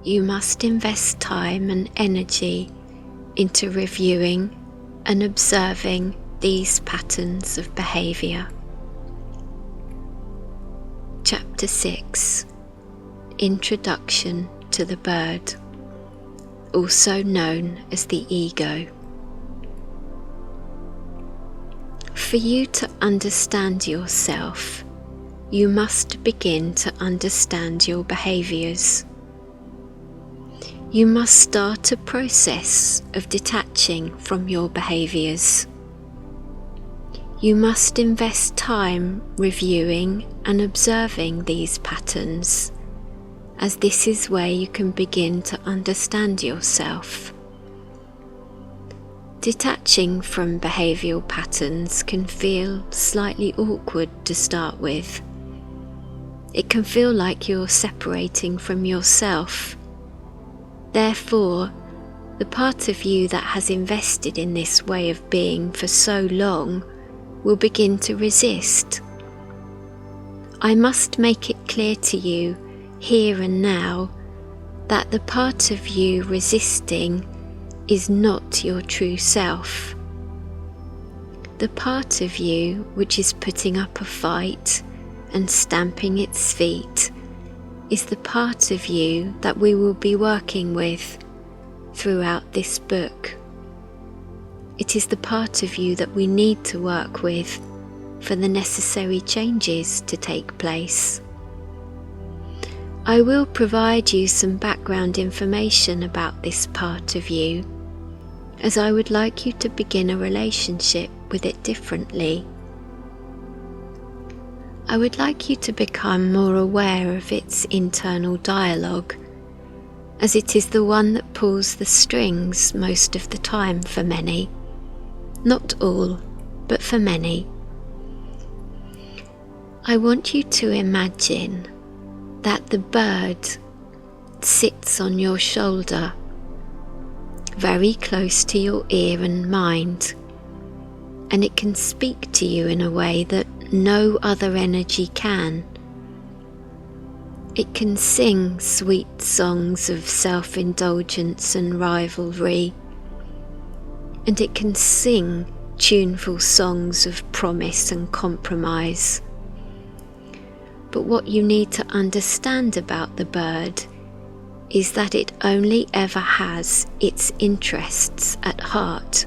you must invest time and energy into reviewing and observing these patterns of behaviour. Chapter 6. Introduction to the bird, also known as the ego. For you to understand yourself, you must begin to understand your behaviours. You must start a process of detaching from your behaviours. You must invest time reviewing and observing these patterns, as this is where you can begin to understand yourself. Detaching from behavioural patterns can feel slightly awkward to start with. It can feel like you're separating from yourself. Therefore, the part of you that has invested in this way of being for so long will begin to resist. I must make it clear to you here and now that the part of you resisting is not your true self. The part of you which is putting up a fight and stamping its feet is the part of you that we will be working with throughout this book. It is the part of you that we need to work with for the necessary changes to take place. I will provide you some background information about this part of you, as I would like you to begin a relationship with it differently. I would like you to become more aware of its internal dialogue, as it is the one that pulls the strings most of the time for many. Not all, but for many. I want you to imagine that the bird sits on your shoulder, very close to your ear and mind, and it can speak to you in a way that no other energy can. It can sing sweet songs of self-indulgence and rivalry, and it can sing tuneful songs of promise and compromise. But what you need to understand about the bird is that it only ever has its interests at heart.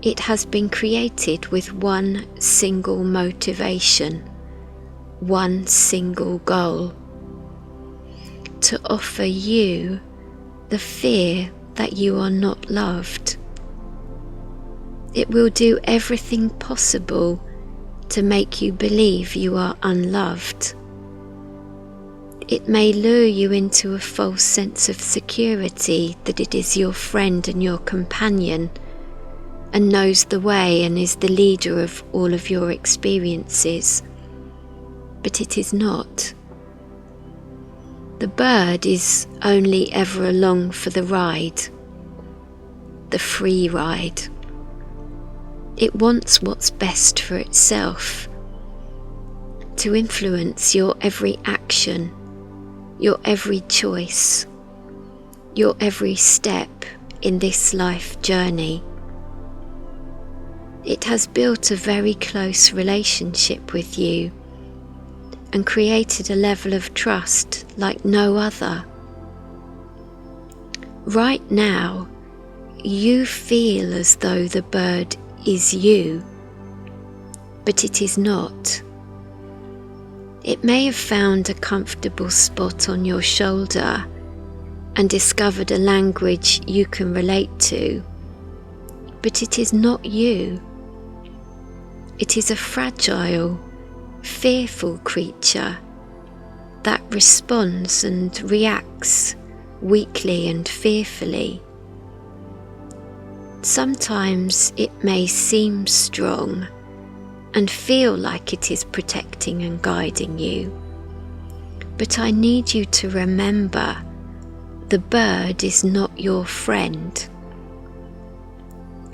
It has been created with one single motivation, one single goal: to offer you the fear that you are not loved. It will do everything possible to make you believe you are unloved. It may lure you into a false sense of security that it is your friend and your companion, and knows the way and is the leader of all of your experiences. But it is not. The bird is only ever along for the ride, the free ride. It wants what's best for itself, to influence your every action, your every choice, your every step in this life journey. It has built a very close relationship with you and created a level of trust like no other. Right now, you feel as though the bird is you, but it is not. It may have found a comfortable spot on your shoulder and discovered a language you can relate to, but it is not you. It is a fragile, fearful creature that responds and reacts weakly and fearfully. Sometimes it may seem strong and feel like it is protecting and guiding you, but I need you to remember the bird is not your friend.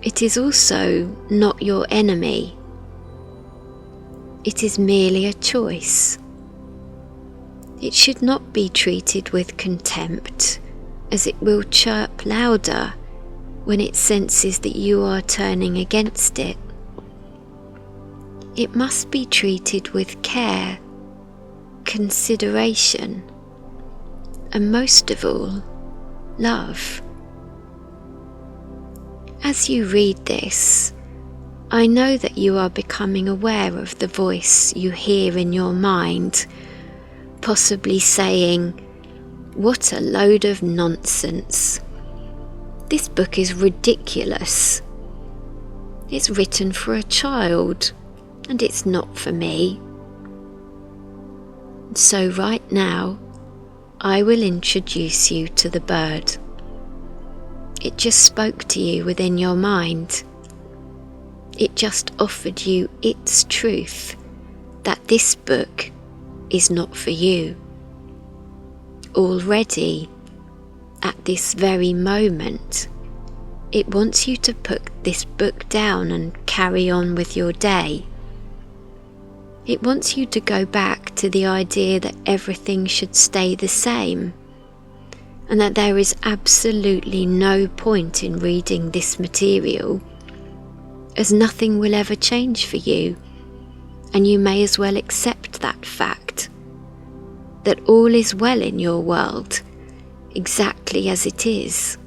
It is also not your enemy. It is merely a choice. It should not be treated with contempt, as it will chirp louder when it senses that you are turning against it. It must be treated with care, consideration, and most of all, love. As you read this, I know that you are becoming aware of the voice you hear in your mind, possibly saying, "What a load of nonsense. This book is ridiculous. It's written for a child, and it's not for me." So right now, I will introduce you to the bird. It just spoke to you within your mind. It just offered you its truth that this book is not for you. Already, at this very moment, it wants you to put this book down and carry on with your day. It wants you to go back to the idea that everything should stay the same, and that there is absolutely no point in reading this material, as nothing will ever change for you, and you may as well accept that fact, that all is well in your world, exactly as it is.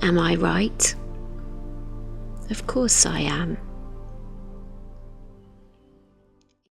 Am I right? Of course I am.